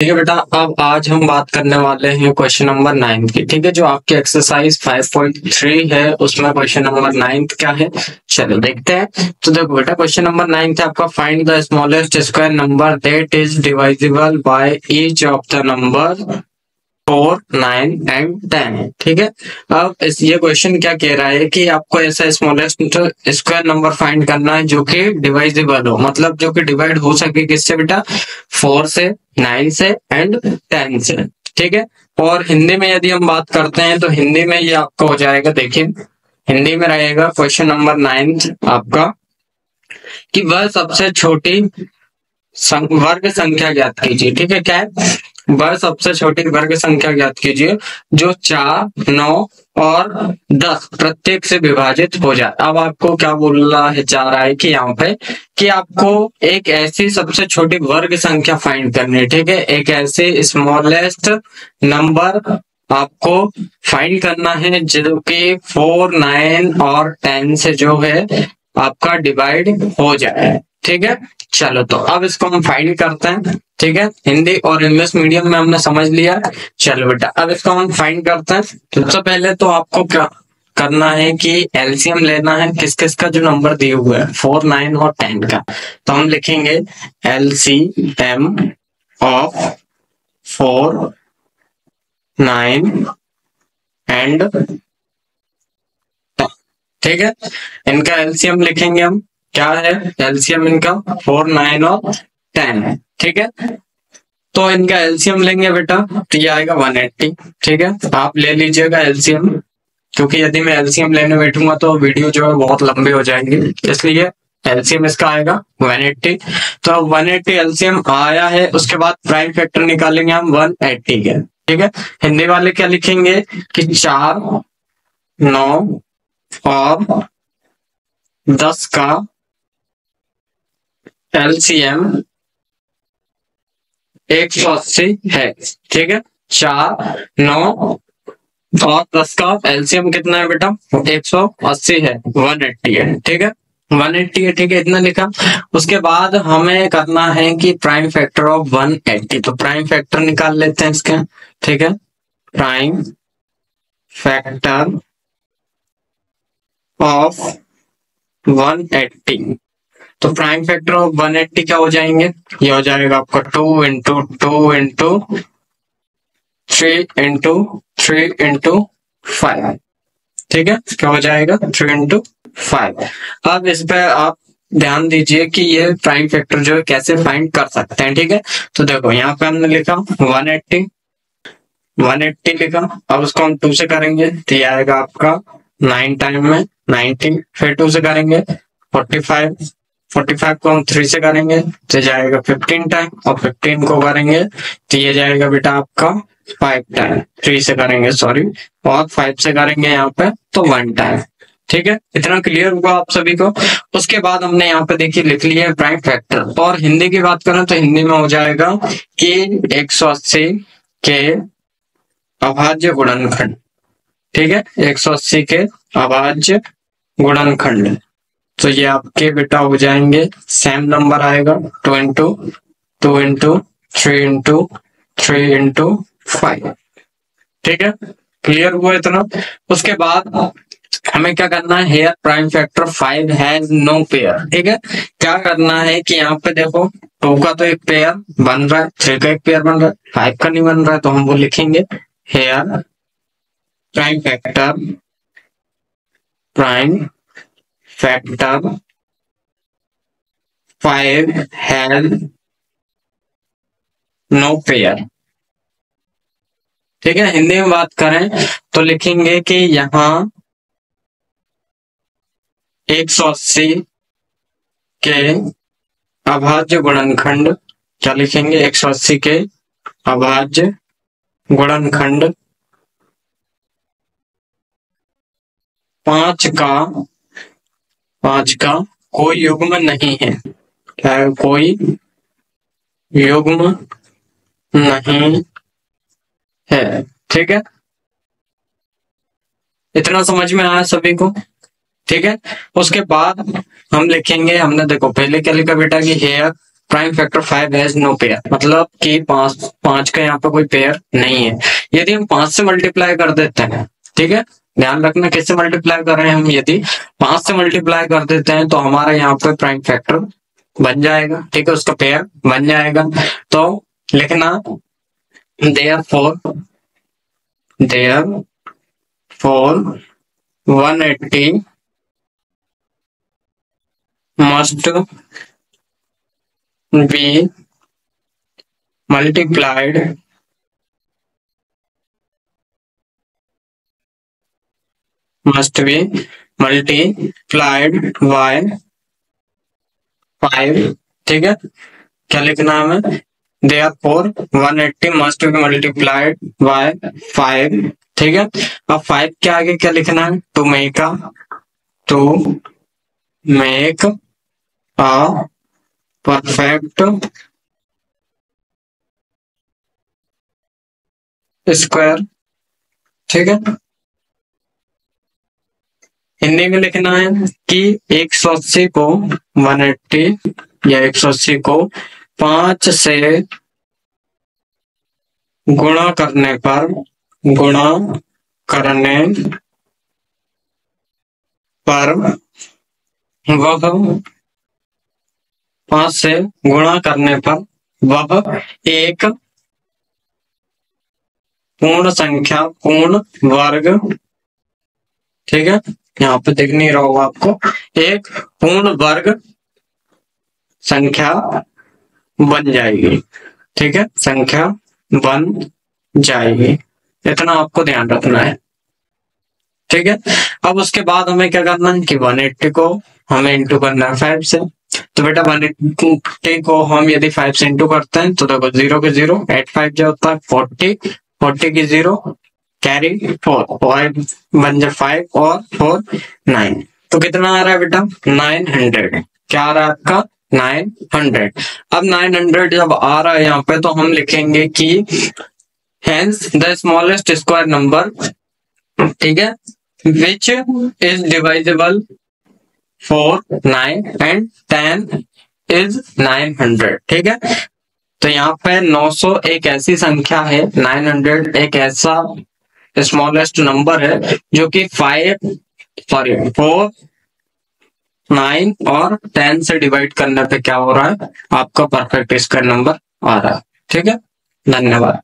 ठीक है बेटा, अब आज हम बात करने वाले हैं क्वेश्चन नंबर 9 की। ठीक है, जो आपकी एक्सरसाइज 5.3 है उसमें क्वेश्चन नंबर 9 क्या है, चलो देखते हैं। तो देखो बेटा, क्वेश्चन नंबर 9 है आपका, find the smallest square number that is divisible by each of the number 4, 9 and 10। ठीक है, अब ये क्वेश्चन क्या कह रहा है कि आपको ऐसा स्मॉलेस्ट स्क्वायर नंबर फाइंड करना है जो कि डिवाइजिबल हो, मतलब जो कि डिवाइड हो सके किससे बेटा, 4 से, 9 से एंड 10 से। ठीक है, और हिंदी में यदि हम बात करते हैं तो हिंदी में ये आपका हो जाएगा, देखिए हिंदी में रहेगा क्वेश्चन नंबर 9 आपका कि वह सबसे छोटी वर्ग संख्या ज्ञात कीजिए। ठीक है, क्या है, वह सबसे छोटी वर्ग संख्या ज्ञात कीजिए जो 4, 9 और 10 प्रत्येक से विभाजित हो जाए। अब आपको क्या बोलना है, चाह रहा है कि यहाँ पे कि आपको एक ऐसी सबसे छोटी वर्ग संख्या फाइंड करनी है। ठीक है, एक ऐसे स्मॉलेस्ट नंबर आपको फाइंड करना है जो कि 4, 9 और 10 से जो है आपका डिवाइड हो जाए। ठीक है, चलो तो अब इसको हम फाइंड करते हैं। ठीक है, हिंदी और इंग्लिश मीडियम में हमने समझ लिया। चलो बेटा, अब इसको हम फाइंड करते हैं। सबसे पहले तो आपको क्या करना है कि एलसीएम लेना है किस किस का जो नंबर दिए हुए है, 4, 9 और 10 का। तो हम लिखेंगे एलसीएम ऑफ 4, 9 एंड 10। ठीक है, इनका एलसीएम लिखेंगे हम, क्या है एलसीएम इनका 4, 9 और 10 है। ठीक है, तो इनका एलसीएम लेंगे बेटा तो ये आएगा 180। ठीक है, आप ले लीजिएगा एलसीएम, क्योंकि यदि मैं एलसीएम लेने बैठूंगा तो वीडियो जो है बहुत लंबी हो जाएंगी, इसलिए एलसीएम इसका आएगा 180। तो 180 एलसीएम आया है, उसके बाद प्राइम फैक्टर निकालेंगे हम 180 के। ठीक है, हिंदी वाले क्या लिखेंगे कि 4, 9 और 10 का एलसीएम 180 है। ठीक है, 4, 9 और 10 का एलसीएम कितना है बेटा, 180 है, 180 है। ठीक है, 180 है। ठीक है, इतना लिखा। उसके बाद हमें करना है कि प्राइम फैक्टर ऑफ 180, तो प्राइम फैक्टर निकाल लेते हैं इसके। ठीक है, प्राइम फैक्टर ऑफ 180, तो प्राइम फैक्टर ऑफ 180 क्या हो जाएंगे, ये हो जाएगा आपका 2 इंटू 2 इंटू 3 इंटू 3 इंटू 5। ठीक है, क्या हो जाएगा 3 इंटू 5। अब इस पे आप ध्यान दीजिए कि ये प्राइम फैक्टर जो है कैसे फाइंड कर सकते हैं। ठीक है, तो देखो यहाँ पे हमने लिखा 180 लिखा, अब उसको हम 2 से करेंगे तो ये आएगा आपका 9 टाइम में 90, फिर 2 से करेंगे 45 को हम 3 से करेंगे तो जाएगा 15 टाइम, और 15 को करेंगे तो ये जाएगा बेटा आपका 5 टाइम, 3 से करेंगे सॉरी, और 5 से करेंगे यहाँ पे तो 1 टाइम। ठीक है, इतना क्लियर हुआ आप सभी को। उसके बाद हमने यहाँ पे देखिए लिख लिया है प्राइम फैक्टर, और हिंदी की बात करें तो हिंदी में हो जाएगा कि 180 के अभाज्य गुणनखंड। ठीक है, 180 के अभाज्य गुणनखंड, तो ये आपके बेटा हो जाएंगे, सेम नंबर आएगा 2 इंटू 2 इंटू 3 इंटू 3 इंटू 5। ठीक है, क्लियर हुआ इतना। उसके बाद हमें क्या करना है, here prime factor 5 has no pair. ठीक है, क्या करना है कि यहाँ पे देखो 2 का तो एक पेयर बन रहा है, 3 का एक पेयर बन रहा है, 5 का नहीं बन रहा है, तो हम वो लिखेंगे here prime factor factor 5 has no pair. ठीक है, हिंदी में बात करें तो लिखेंगे कि यहाँ 180 के अभाज्य गुणनखंड, क्या लिखेंगे 180 के अभाज्य गुणनखंड 5 का कोई युग्म नहीं है, क्या है, कोई युग्म नहीं है। ठीक है, इतना समझ में आया सभी को। ठीक है, उसके बाद हम लिखेंगे, हमने देखो पहले क्या लिखा बेटा कि here prime factor 5 has no pair, मतलब कि पांच का यहाँ पे कोई पेयर नहीं है। यदि हम 5 से मल्टीप्लाई कर देते हैं, ठीक है, ध्यान रखना किससे मल्टीप्लाई कर रहे हैं हम, यदि 5 से मल्टीप्लाई कर देते हैं तो हमारा यहाँ पे प्राइम फैक्टर बन जाएगा, ठीक है, उसका पेयर बन जाएगा। तो लिखना therefore 180 must be multiplied by 5, ठीक है। क्या लिखना है हमें, therefore 180 must be multiplied by 5, ठीक है। अब 5 के आगे क्या लिखना है, to make a perfect square, ठीक है। हिंदी में लिखना है कि 180 को 180 या 180 को 5 से गुणा करने पर वह 5 से गुणा करने पर वह एक पूर्ण संख्या, पूर्ण वर्ग, ठीक है, यहाँ पे दिख नहीं रहा होगा आपको, एक पूर्ण वर्ग संख्या बन जाएगी, ठीक है, संख्या बन जाएगी, इतना आपको ध्यान रखना है, ठीक है। अब उसके बाद हमें क्या करना है कि 180 को हमें इंटू करना है 5 से। तो बेटा 180 को हम यदि 5 से इंटू करते हैं तो देखो 0 के 0, 8 5 जो होता है 40 की 0 कैरी 4, 5 बन जाए 5 और 4 9, तो कितना आ रहा है बेटा 900, क्या आ रहा है आपका 900। अब 900 जब आ रहा है यहाँ पे तो हम लिखेंगे कि hence the smallest square number, ठीक है, which is divisible 4 9 and 10 is 900, ठीक है। तो यहाँ पे 900 एक ऐसी संख्या है, 900 एक ऐसा स्मॉलेस्ट नंबर है जो कि 4 9 और 10 से डिवाइड करने पे क्या हो रहा है, आपका परफेक्ट स्क्वायर नंबर आ रहा है, ठीक है। धन्यवाद।